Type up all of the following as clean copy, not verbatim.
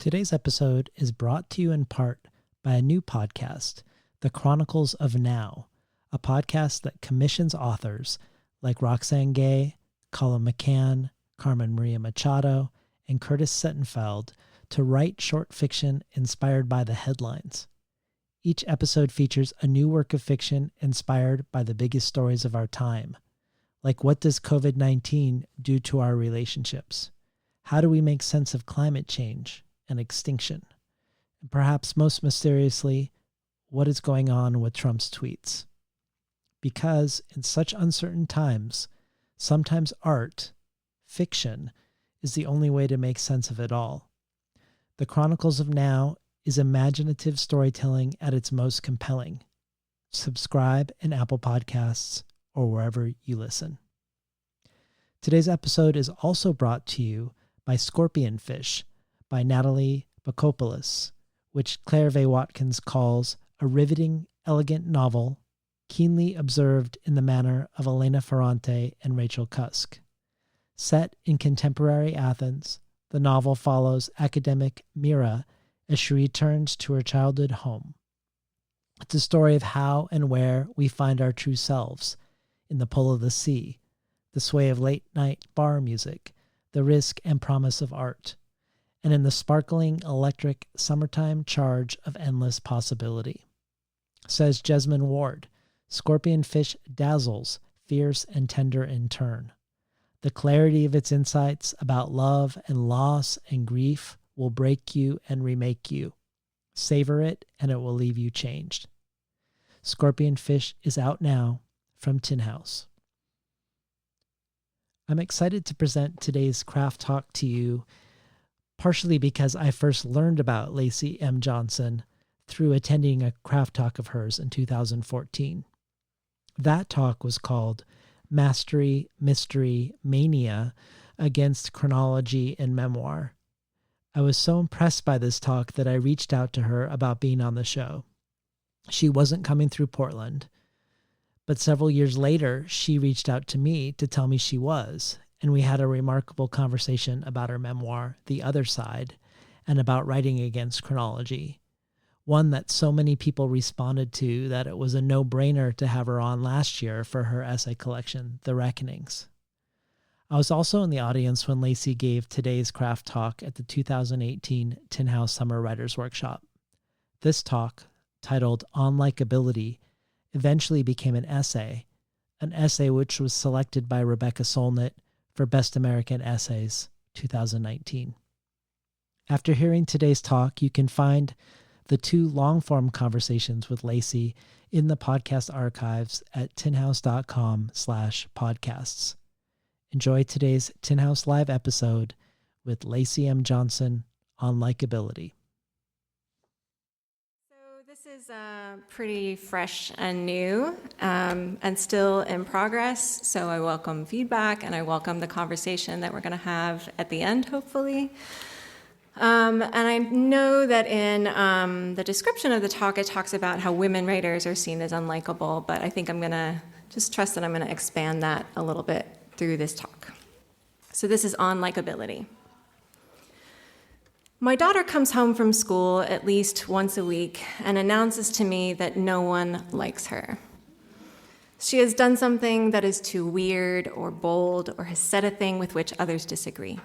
Today's episode is brought to you in part by a new podcast, The Chronicles of Now, a podcast that commissions authors like Roxane Gay, Colin McCann, Carmen Maria Machado, and Curtis Sittenfeld to write short fiction inspired by the headlines. Each episode features a new work of fiction inspired by the biggest stories of our time, like what does COVID-19 do to our relationships? How do we make sense of climate change and extinction? And perhaps most mysteriously, what is going on with Trump's tweets? Because in such uncertain times, sometimes art, fiction, is the only way to make sense of it all. The Chronicles of Now is imaginative storytelling at its most compelling. Subscribe in Apple Podcasts or wherever you listen. Today's episode is also brought to you by Scorpion Fish by Natalie Bakopoulos, which Claire V. Watkins calls a riveting, elegant novel, keenly observed in the manner of Elena Ferrante and Rachel Cusk. Set in contemporary Athens, the novel follows academic Mira as she returns to her childhood home. It's a story of how and where we find our true selves, in the pull of the sea, the sway of late-night bar music, the risk and promise of art, and in the sparkling electric summertime charge of endless possibility. Says Jesmyn Ward, Scorpion Fish dazzles, fierce and tender in turn. The clarity of its insights about love and loss and grief will break you and remake you. Savor it and it will leave you changed. Scorpion Fish is out now from Tin House. I'm excited to present today's craft talk to you, partially because I first learned about Lacy M. Johnson through attending a craft talk of hers in 2014. That talk was called Mastery, Mystery, Mania Against Chronology and Memoir. I was so impressed by this talk that I reached out to her about being on the show. She wasn't coming through Portland, but several years later, she reached out to me to tell me she was, and we had a remarkable conversation about her memoir, The Other Side, and about writing against chronology. One that so many people responded to that it was a no-brainer to have her on last year for her essay collection, The Reckonings. I was also in the audience when Lacy gave today's craft talk at the 2018 Tin House Summer Writers Workshop. This talk, titled On Likability, eventually became an essay which was selected by Rebecca Solnit for Best American Essays 2019. After hearing today's talk, you can find the two long-form conversations with Lacy in the podcast archives at tinhouse.com/podcasts. Enjoy today's Tin House Live episode with Lacy M. Johnson on Likability. This is pretty fresh and new and still in progress, so I welcome feedback and I welcome the conversation that we're going to have at the end, hopefully. And I know that in the description of the talk, it talks about how women writers are seen as unlikable, but I think I'm going to just trust that I'm going to expand that a little bit through this talk. So this is on likability. My daughter comes home from school at least once a week and announces to me that no one likes her. She has done something that is too weird or bold or has said a thing with which others disagree.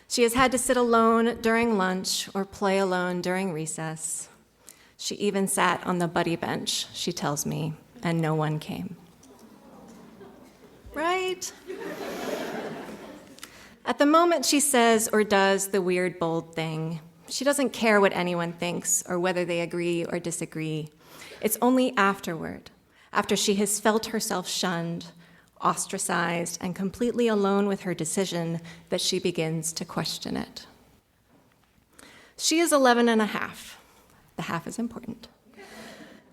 She has had to sit alone during lunch or play alone during recess. She even sat on the buddy bench, she tells me, and no one came. Right? At the moment she says or does the weird, bold thing, she doesn't care what anyone thinks or whether they agree or disagree. It's only afterward, after she has felt herself shunned, ostracized, and completely alone with her decision, that she begins to question it. She is 11 and a half. The half is important.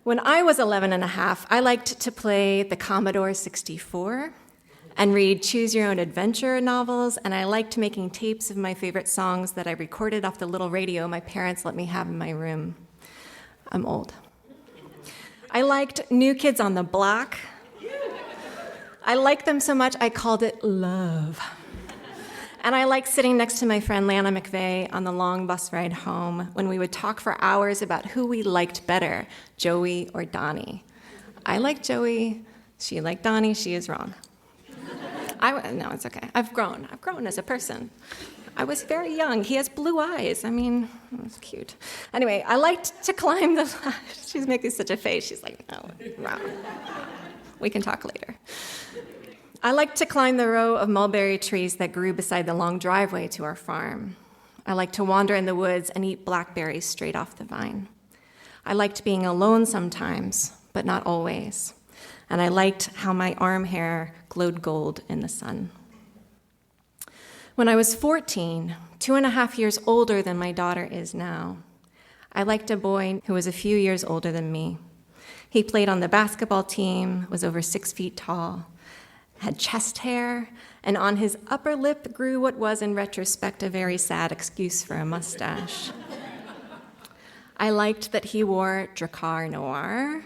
When I was 11 and a half, I liked to play the Commodore 64 and read choose-your-own-adventure novels, and I liked making tapes of my favorite songs that I recorded off the little radio my parents let me have in my room. I'm old. I liked New Kids on the Block. I liked them so much I called it love. And I liked sitting next to my friend Lana McVeigh on the long bus ride home when we would talk for hours about who we liked better, Joey or Donnie. I like Joey. She liked Donnie. She is wrong. No, it's okay. I've grown as a person. I was very young. He has blue eyes. I mean, it's cute. Anyway, I liked to climb the... She's making such a face. She's like, no, wrong. We can talk later. I liked to climb the row of mulberry trees that grew beside the long driveway to our farm. I liked to wander in the woods and eat blackberries straight off the vine. I liked being alone sometimes, but not always. And I liked how my arm hair glowed gold in the sun. When I was 14, 2.5 years older than my daughter is now, I liked a boy who was a few years older than me. He played on the basketball team, was over 6 feet tall, had chest hair, and on his upper lip grew what was, in retrospect, a very sad excuse for a mustache. I liked that he wore Drakkar Noir,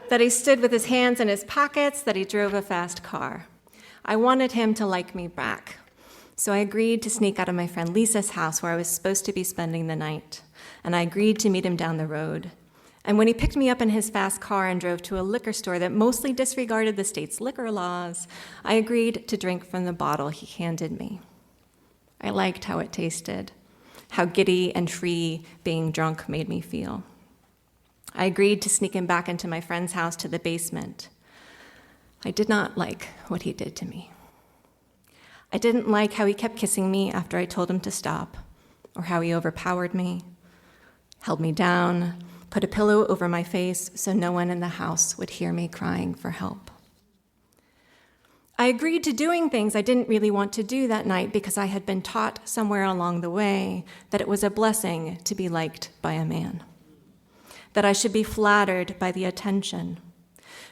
that he stood with his hands in his pockets, that he drove a fast car. I wanted him to like me back, so I agreed to sneak out of my friend Lisa's house where I was supposed to be spending the night, and I agreed to meet him down the road. And when he picked me up in his fast car and drove to a liquor store that mostly disregarded the state's liquor laws, I agreed to drink from the bottle he handed me. I liked how it tasted, how giddy and free being drunk made me feel. I agreed to sneak him back into my friend's house to the basement. I did not like what he did to me. I didn't like how he kept kissing me after I told him to stop, or how he overpowered me, held me down, put a pillow over my face so no one in the house would hear me crying for help. I agreed to doing things I didn't really want to do that night because I had been taught somewhere along the way that it was a blessing to be liked by a man, that I should be flattered by the attention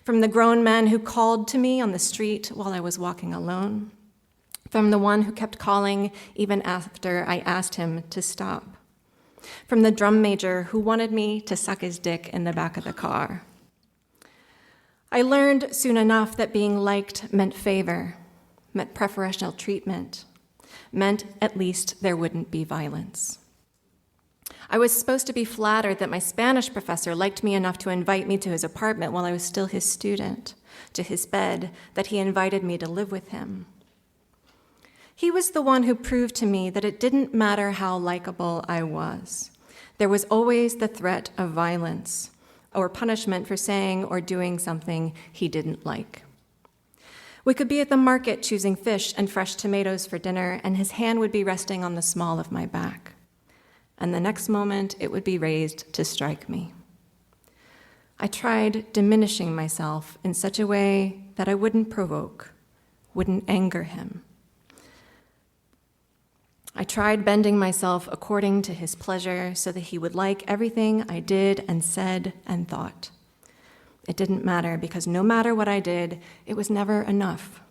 from the grown men who called to me on the street while I was walking alone, from the one who kept calling even after I asked him to stop, from the drum major who wanted me to suck his dick in the back of the car. I learned soon enough that being liked meant favor, meant preferential treatment, meant at least there wouldn't be violence. I was supposed to be flattered that my Spanish professor liked me enough to invite me to his apartment while I was still his student, to his bed, that he invited me to live with him. He was the one who proved to me that it didn't matter how likable I was. There was always the threat of violence or punishment for saying or doing something he didn't like. We could be at the market choosing fish and fresh tomatoes for dinner, and his hand would be resting on the small of my back. And the next moment, it would be raised to strike me. I tried diminishing myself in such a way that I wouldn't provoke, wouldn't anger him. I tried bending myself according to his pleasure so that he would like everything I did and said and thought. It didn't matter because no matter what I did, it was never enough.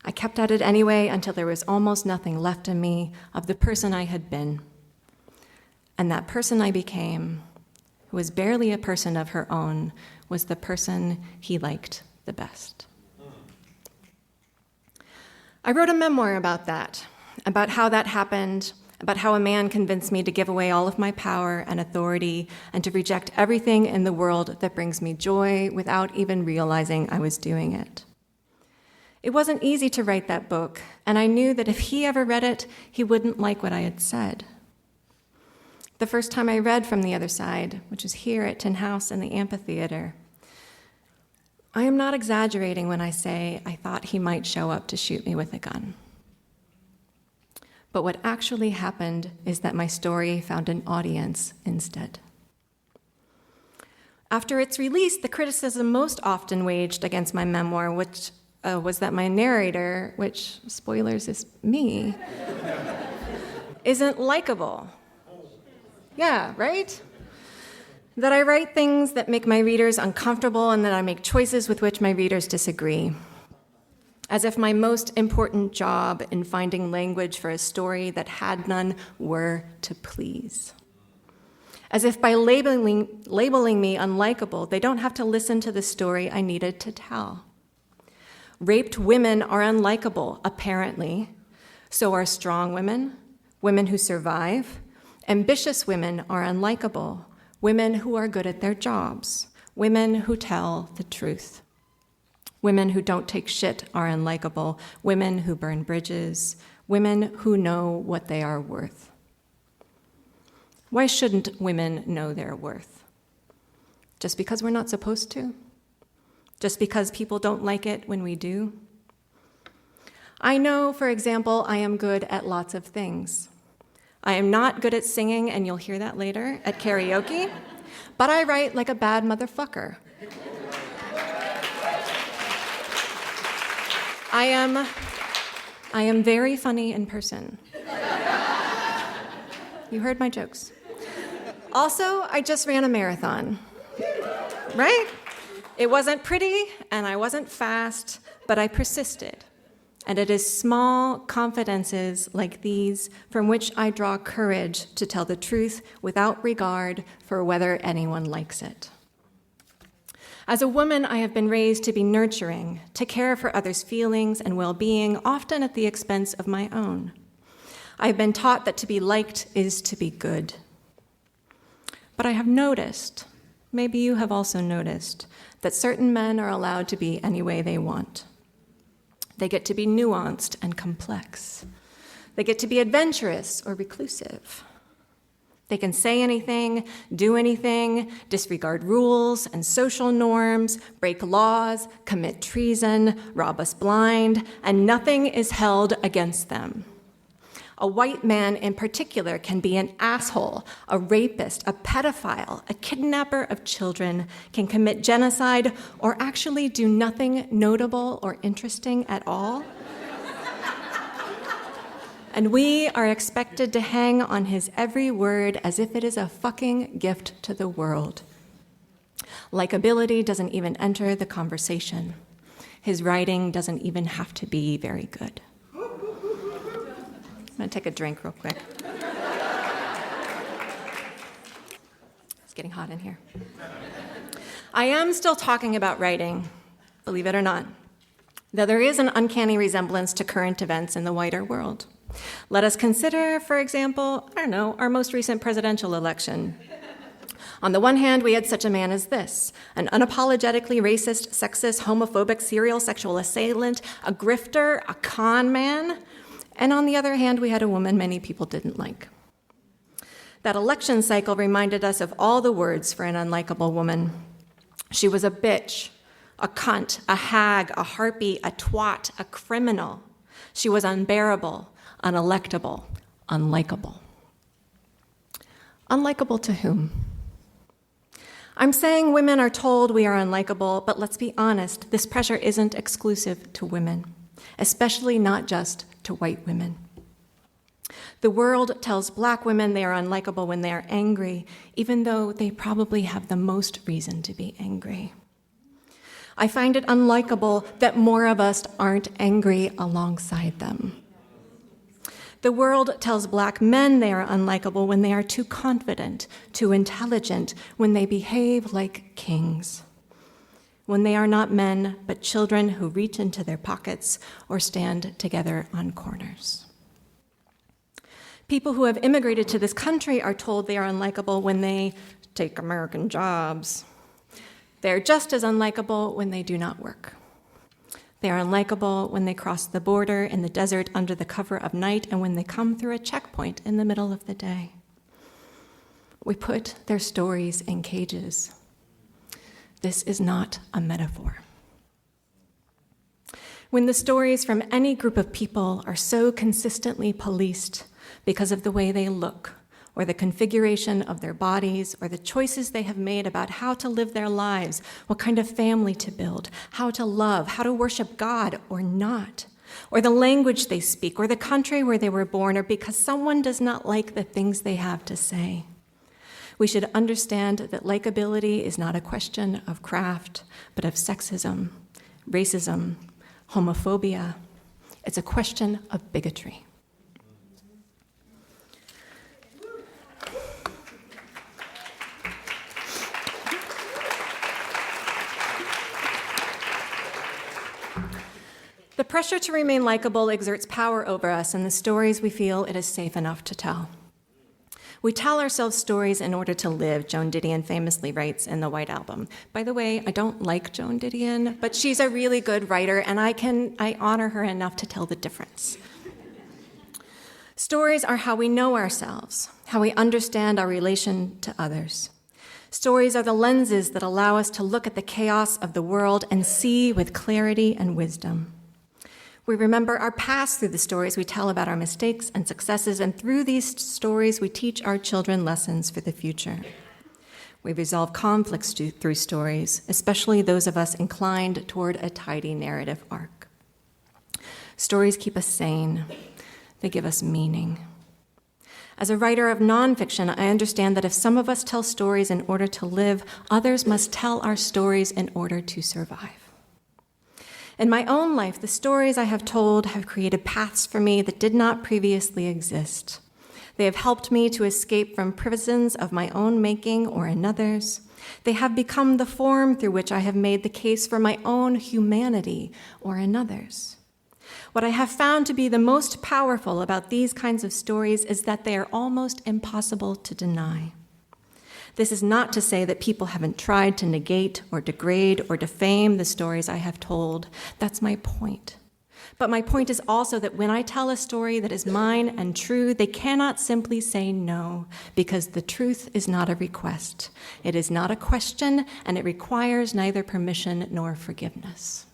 I kept at it anyway until there was almost nothing left in me of the person I had been. And that person I became, who was barely a person of her own, was the person he liked the best. I wrote a memoir about that, about how that happened, about how a man convinced me to give away all of my power and authority and to reject everything in the world that brings me joy without even realizing I was doing it. It wasn't easy to write that book, and I knew that if he ever read it, he wouldn't like what I had said. The first time I read From the Other Side, which was here at Tin House in the amphitheater, I am not exaggerating when I say I thought he might show up to shoot me with a gun. But what actually happened is that my story found an audience instead. After its release, the criticism most often waged against my memoir, which was that my narrator, which, spoilers, is me, isn't likable. Yeah, right? That I write things that make my readers uncomfortable and that I make choices with which my readers disagree. As if my most important job in finding language for a story that had none were to please. As if by labeling me unlikable, they don't have to listen to the story I needed to tell. Raped women are unlikable, apparently. So are strong women, women who survive. Ambitious women are unlikable, women who are good at their jobs, women who tell the truth. Women who don't take shit are unlikable, women who burn bridges, women who know what they are worth. Why shouldn't women know their worth? Just because we're not supposed to? Just because people don't like it when we do? I know, for example, I am good at lots of things. I am not good at singing, and you'll hear that later, at karaoke, but I write like a bad motherfucker. I am very funny in person. You heard my jokes. Also, I just ran a marathon, right? It wasn't pretty, and I wasn't fast, but I persisted. And it is small confidences like these from which I draw courage to tell the truth without regard for whether anyone likes it. As a woman, I have been raised to be nurturing, to care for others' feelings and well-being, often at the expense of my own. I have been taught that to be liked is to be good. But I have noticed, maybe you have also noticed, that certain men are allowed to be any way they want. They get to be nuanced and complex. They get to be adventurous or reclusive. They can say anything, do anything, disregard rules and social norms, break laws, commit treason, rob us blind, and nothing is held against them. A white man in particular can be an asshole, a rapist, a pedophile, a kidnapper of children, can commit genocide, or actually do nothing notable or interesting at all. And we are expected to hang on his every word as if it is a fucking gift to the world. Likability doesn't even enter the conversation. His writing doesn't even have to be very good. I'm gonna take a drink real quick. It's getting hot in here. I am still talking about writing, believe it or not, though there is an uncanny resemblance to current events in the wider world. Let us consider, for example, our most recent presidential election. On the one hand, we had such a man as this, an unapologetically racist, sexist, homophobic, serial sexual assailant, a grifter, a con man. And on the other hand, we had a woman many people didn't like. That election cycle reminded us of all the words for an unlikable woman. She was a bitch, a cunt, a hag, a harpy, a twat, a criminal. She was unbearable, unelectable, unlikable. Unlikable to whom? I'm saying women are told we are unlikable, but let's be honest, this pressure isn't exclusive to women, especially not just to white women. The world tells black women they are unlikable when they are angry, even though they probably have the most reason to be angry. I find it unlikable that more of us aren't angry alongside them. The world tells black men they are unlikable when they are too confident, too intelligent, when they behave like kings, when they are not men, but children who reach into their pockets or stand together on corners. People who have immigrated to this country are told they are unlikable when they take American jobs. They're just as unlikable when they do not work. They are unlikable when they cross the border in the desert under the cover of night and when they come through a checkpoint in the middle of the day. We put their stories in cages. This is not a metaphor. When the stories from any group of people are so consistently policed because of the way they look, or the configuration of their bodies, or the choices they have made about how to live their lives, what kind of family to build, how to love, how to worship God or not, or the language they speak, or the country where they were born, or because someone does not like the things they have to say. We should understand that likability is not a question of craft, but of sexism, racism, homophobia. It's a question of bigotry. pressure to remain likable exerts power over us and the stories we feel it is safe enough to tell. We tell ourselves stories in order to live, Joan Didion famously writes in The White Album. By the way, I don't like Joan Didion, but she's a really good writer, and I honor her enough to tell the difference. Stories are how we know ourselves, how we understand our relation to others. Stories are the lenses that allow us to look at the chaos of the world and see with clarity and wisdom. We remember our past through the stories we tell about our mistakes and successes, and through these stories we teach our children lessons for the future. We resolve conflicts through stories, especially those of us inclined toward a tidy narrative arc. Stories keep us sane. They give us meaning. As a writer of nonfiction, I understand that if some of us tell stories in order to live, others must tell our stories in order to survive. In my own life, the stories I have told have created paths for me that did not previously exist. They have helped me to escape from prisons of my own making or another's. They have become the form through which I have made the case for my own humanity or another's. What I have found to be the most powerful about these kinds of stories is that they are almost impossible to deny. This is not to say that people haven't tried to negate or degrade or defame the stories I have told. That's my point. But my point is also that when I tell a story that is mine and true, they cannot simply say no, because the truth is not a request. It is not a question, and it requires neither permission nor forgiveness.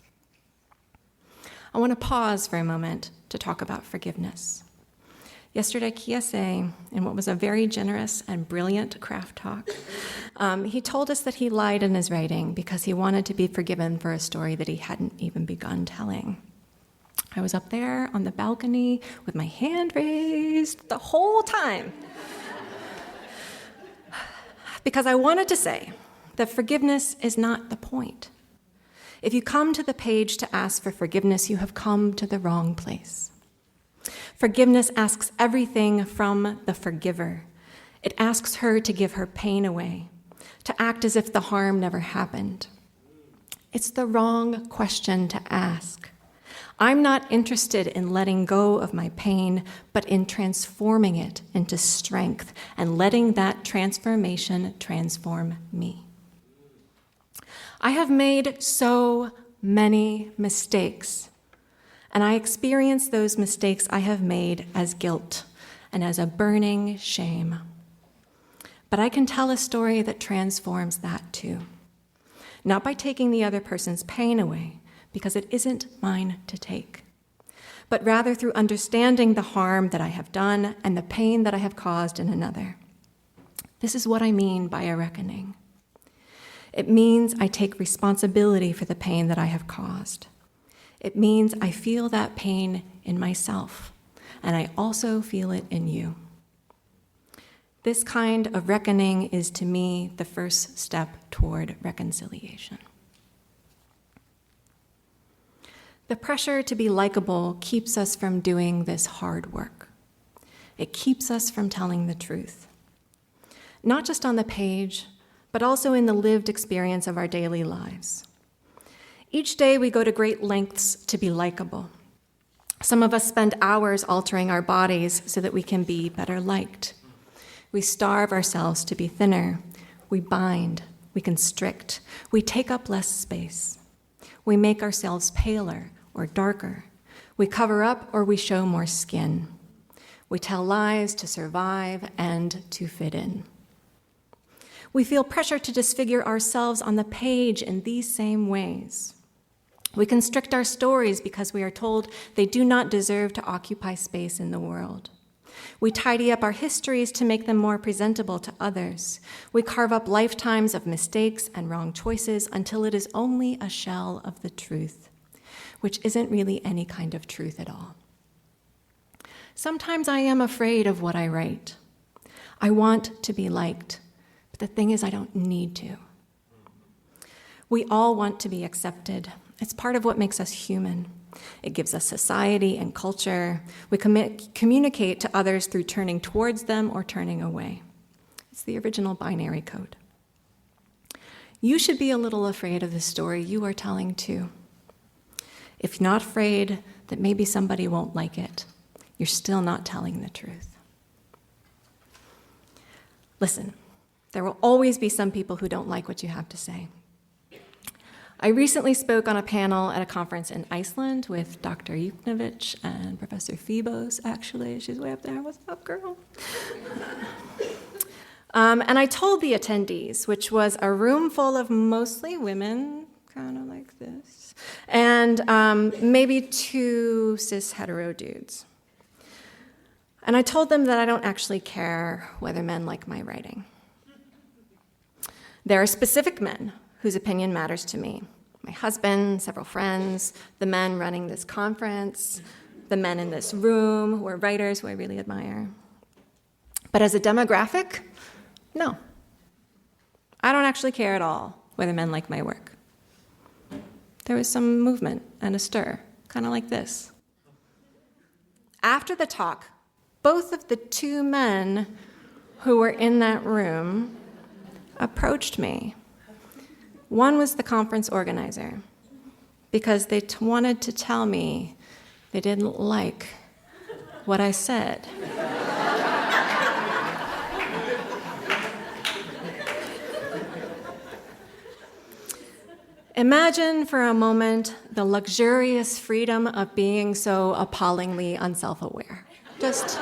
I want to pause for a moment to talk about forgiveness. Yesterday, Kiese, in what was a very generous and brilliant craft talk, he told us that he lied in his writing because he wanted to be forgiven for a story that he hadn't even begun telling. I was up there on the balcony with my hand raised the whole time because I wanted to say that forgiveness is not the point. If you come to the page to ask for forgiveness, you have come to the wrong place. Forgiveness asks everything from the forgiver. It asks her to give her pain away, to act as if the harm never happened. It's the wrong question to ask. I'm not interested in letting go of my pain, but in transforming it into strength and letting that transformation transform me. I have made so many mistakes. And I experience those mistakes I have made as guilt and as a burning shame. But I can tell a story that transforms that too. Not by taking the other person's pain away, because it isn't mine to take, but rather through understanding the harm that I have done and the pain that I have caused in another. This is what I mean by a reckoning. It means I take responsibility for the pain that I have caused. It means I feel that pain in myself, and I also feel it in you. This kind of reckoning is, to me, the first step toward reconciliation. The pressure to be likable keeps us from doing this hard work. It keeps us from telling the truth, not just on the page, but also in the lived experience of our daily lives. Each day we go to great lengths to be likable. Some of us spend hours altering our bodies so that we can be better liked. We starve ourselves to be thinner. We bind, we constrict, we take up less space. We make ourselves paler or darker. We cover up or we show more skin. We tell lies to survive and to fit in. We feel pressure to disfigure ourselves on the page in these same ways. We constrict our stories because we are told they do not deserve to occupy space in the world. We tidy up our histories to make them more presentable to others. We carve up lifetimes of mistakes and wrong choices until it is only a shell of the truth, which isn't really any kind of truth at all. Sometimes I am afraid of what I write. I want to be liked, but the thing is I don't need to. We all want to be accepted. It's part of what makes us human. It gives us society and culture. We communicate to others through turning towards them or turning away. It's the original binary code. You should be a little afraid of the story you are telling too. If you're not afraid that maybe somebody won't like it, you're still not telling the truth. Listen, there will always be some people who don't like what you have to say. I recently spoke on a panel at a conference in Iceland with Dr. Yuknovich and Professor Phoebos, actually. She's way up there. What's up, girl? And I told the attendees, which was a room full of mostly women, kind of like this, and maybe 2 cis hetero dudes. And I told them that I don't actually care whether men like my writing. There are specific men whose opinion matters to me. My husband, several friends, the men running this conference, the men in this room who are writers who I really admire. But as a demographic, no. I don't actually care at all whether men like my work. There was some movement and a stir, kind of like this. After the talk, both of the 2 men who were in that room approached me. One was the conference organizer, because they wanted to tell me they didn't like what I said. Imagine for a moment the luxurious freedom of being so appallingly unself-aware. Just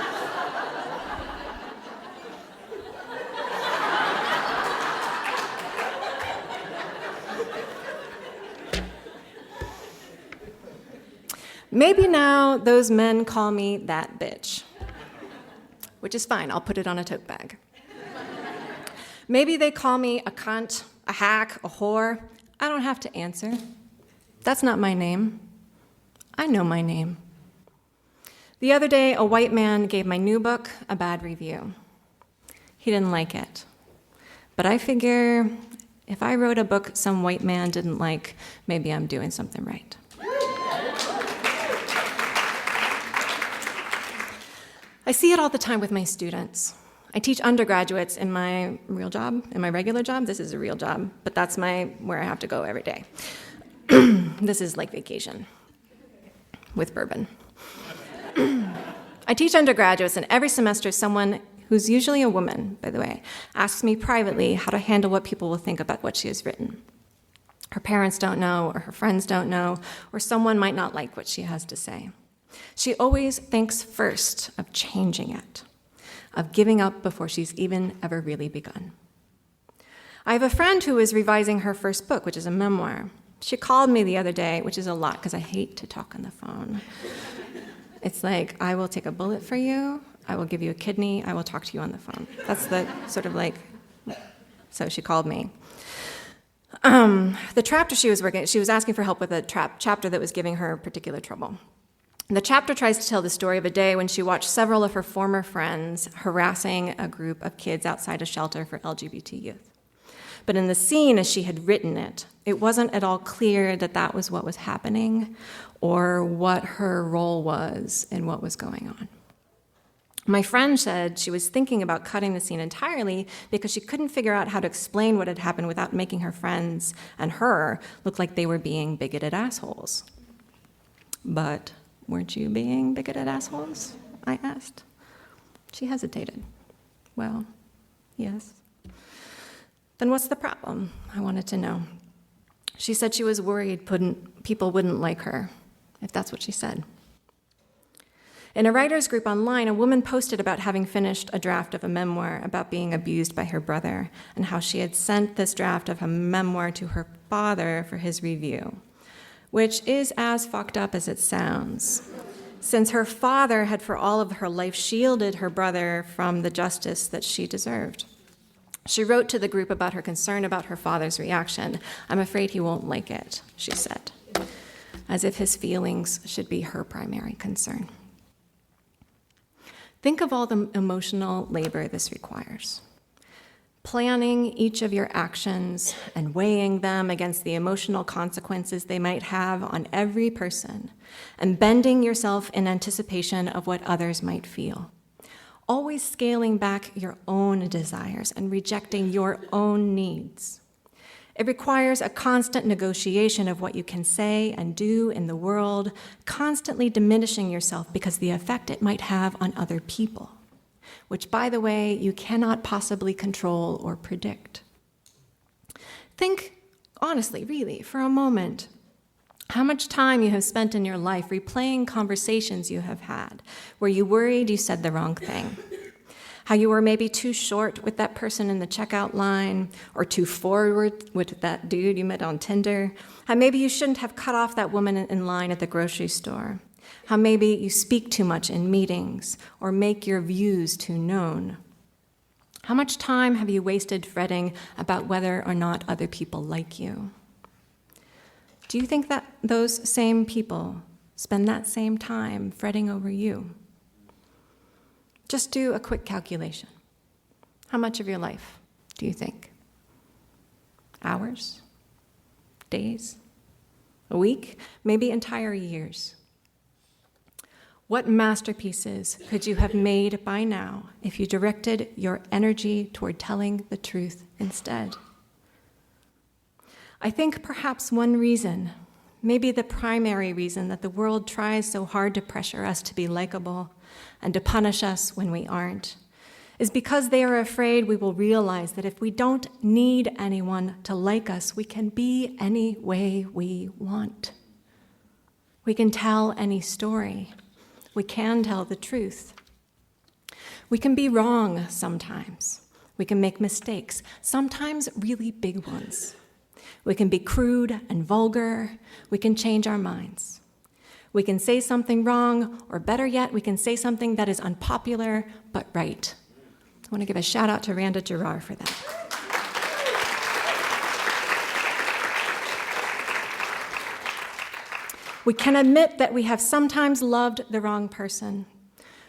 maybe now those men call me that bitch, which is fine. I'll put it on a tote bag. Maybe they call me a cunt, a hack, a whore. I don't have to answer. That's not my name. I know my name. The other day, a white man gave my new book a bad review. He didn't like it. But I figure if I wrote a book some white man didn't like, maybe I'm doing something right. I see it all the time with my students. I teach undergraduates in my real job, in my regular job. This is a real job, but that's where I have to go every day. This is like vacation with bourbon. I teach undergraduates, and every semester someone who's usually a woman, by the way, asks me privately how to handle what people will think about what she has written. Her parents don't know, or her friends don't know, or someone might not like what she has to say. She always thinks first of changing it, of giving up before she's even ever really begun. I have a friend who is revising her first book, which is a memoir. She called me the other day, which is a lot because I hate to talk on the phone. It's like, I will take a bullet for you, I will give you a kidney, I will talk to you on the phone. That's the sort of like, so she called me. The chapter she was asking for help with a chapter that was giving her particular trouble. The chapter tries to tell the story of a day when she watched several of her former friends harassing a group of kids outside a shelter for LGBT youth. But in the scene, as she had written it, it wasn't at all clear that that was what was happening or what her role was in what was going on. My friend said she was thinking about cutting the scene entirely because she couldn't figure out how to explain what had happened without making her friends and her look like they were being bigoted assholes. But weren't you being bigoted assholes? I asked. She hesitated. Well, yes. Then what's the problem? I wanted to know. She said she was worried people wouldn't like her, if that's what she said. In a writer's group online, a woman posted about having finished a draft of a memoir about being abused by her brother and how she had sent this draft of a memoir to her father for his review, which is as fucked up as it sounds, since her father had for all of her life shielded her brother from the justice that she deserved. She wrote to the group about her concern about her father's reaction. "I'm afraid he won't like it," she said, as if his feelings should be her primary concern. Think of all the emotional labor this requires. Planning each of your actions and weighing them against the emotional consequences they might have on every person, and bending yourself in anticipation of what others might feel. Always scaling back your own desires and rejecting your own needs. It requires a constant negotiation of what you can say and do in the world, constantly diminishing yourself because the effect it might have on other people, which, by the way, you cannot possibly control or predict. Think honestly, really, for a moment, how much time you have spent in your life replaying conversations you have had where you worried you said the wrong thing. How you were maybe too short with that person in the checkout line, or too forward with that dude you met on Tinder. How maybe you shouldn't have cut off that woman in line at the grocery store. How maybe you speak too much in meetings, or make your views too known. How much time have you wasted fretting about whether or not other people like you? Do you think that those same people spend that same time fretting over you? Just do a quick calculation. How much of your life do you think? Hours? Days? A week? Maybe entire years? What masterpieces could you have made by now if you directed your energy toward telling the truth instead? I think perhaps one reason, maybe the primary reason that the world tries so hard to pressure us to be likable and to punish us when we aren't, is because they are afraid we will realize that if we don't need anyone to like us, we can be any way we want. We can tell any story. We can tell the truth. We can be wrong sometimes. We can make mistakes, sometimes really big ones. We can be crude and vulgar. We can change our minds. We can say something wrong, or better yet, we can say something that is unpopular but right. I want to give a shout out to Randa Gerard for that. We can admit that we have sometimes loved the wrong person,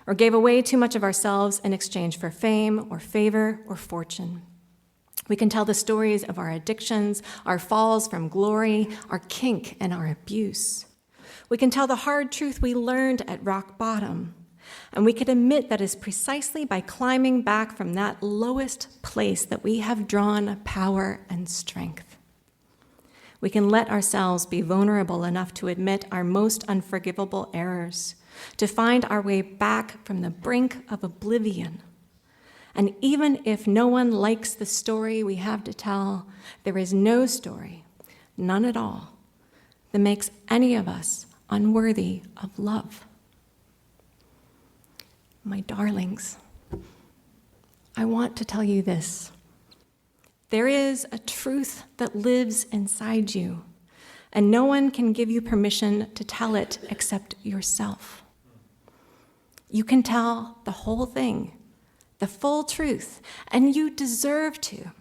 or gave away too much of ourselves in exchange for fame or favor or fortune. We can tell the stories of our addictions, our falls from glory, our kink, and our abuse. We can tell the hard truth we learned at rock bottom. And we can admit that it's precisely by climbing back from that lowest place that we have drawn power and strength. We can let ourselves be vulnerable enough to admit our most unforgivable errors, to find our way back from the brink of oblivion. And even if no one likes the story we have to tell, there is no story, none at all, that makes any of us unworthy of love. My darlings, I want to tell you this. There is a truth that lives inside you, and no one can give you permission to tell it except yourself. You can tell the whole thing, the full truth, and you deserve to.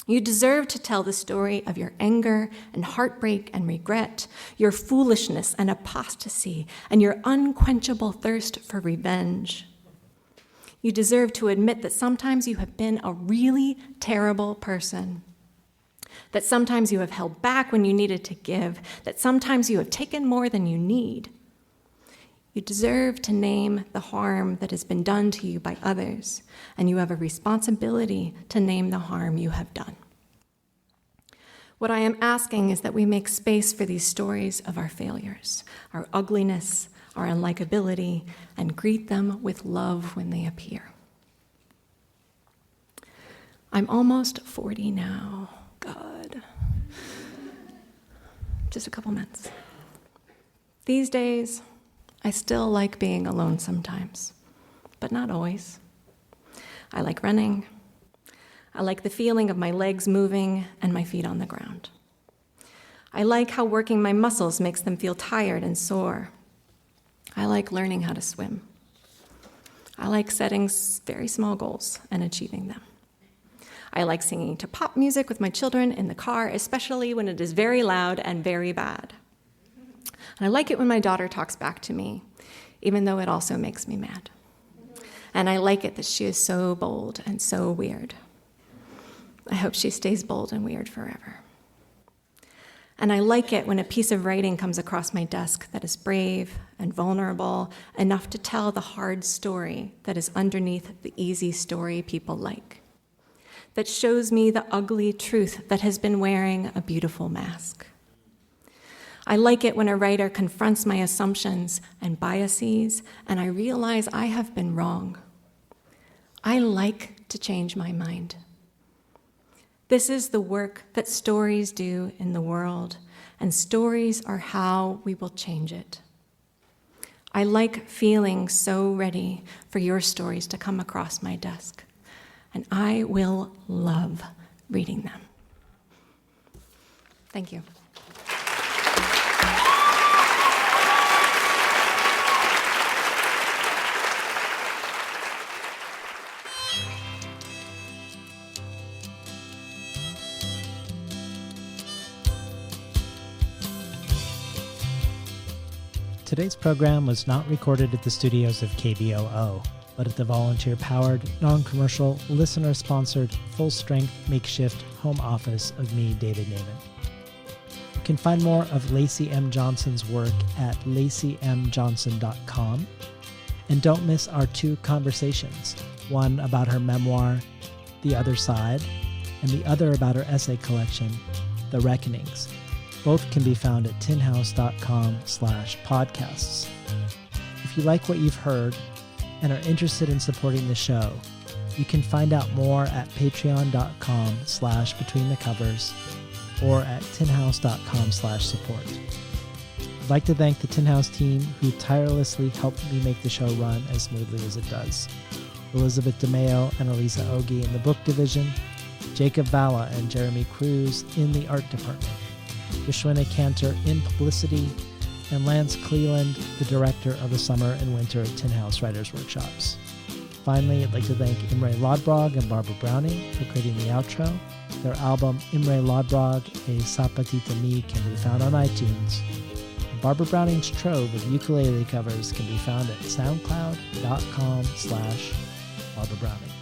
You deserve to tell the story of your anger and heartbreak and regret, your foolishness and apostasy, and your unquenchable thirst for revenge. You deserve to admit that sometimes you have been a really terrible person, that sometimes you have held back when you needed to give, that sometimes you have taken more than you need. You deserve to name the harm that has been done to you by others, and you have a responsibility to name the harm you have done. What I am asking is that we make space for these stories of our failures, our ugliness, our unlikability, and greet them with love when they appear. I'm almost 40 now. God. Just a couple months. These days, I still like being alone sometimes, but not always. I like running. I like the feeling of my legs moving and my feet on the ground. I like how working my muscles makes them feel tired and sore. I like learning how to swim. I like setting very small goals and achieving them. I like singing to pop music with my children in the car, especially when it is very loud and very bad. And I like it when my daughter talks back to me, even though it also makes me mad. And I like it that she is so bold and so weird. I hope she stays bold and weird forever. And I like it when a piece of writing comes across my desk that is brave and vulnerable enough to tell the hard story that is underneath the easy story people like. that shows me the ugly truth that has been wearing a beautiful mask. I like it when a writer confronts my assumptions and biases, and I realize I have been wrong. I like to change my mind. This is the work that stories do in the world, and stories are how we will change it. I like feeling so ready for your stories to come across my desk, and I will love reading them. Thank you. Today's program was not recorded at the studios of KBOO, but at the volunteer-powered, non-commercial, listener-sponsored, full-strength, makeshift home office of me, David Naiman. You can find more of Lacy M. Johnson's work at lacymjohnson.com. And don't miss our 2 conversations, one about her memoir, The Other Side, and the other about her essay collection, The Reckonings. Both can be found at tinhouse.com/podcasts. If you like what you've heard and are interested in supporting the show, you can find out more at patreon.com/betweenthecovers or at tinhouse.com/support. I'd like to thank the Tin House team who tirelessly helped me make the show run as smoothly as it does. Elizabeth DeMeo and Elisa Ogie in the book division, Jacob Valla and Jeremy Cruz in the art department, Yashwina Cantor in publicity, and Lance Cleland, the director of the summer and winter Tin House Writers Workshops. Finally, I'd like to thank Imre Lodbrog and Barbara Browning for creating the outro. Their album Imre Lodbrog, A Sapatita Me, can be found on iTunes. Barbara Browning's trove of ukulele covers can be found at soundcloud.com/Barbara Browning.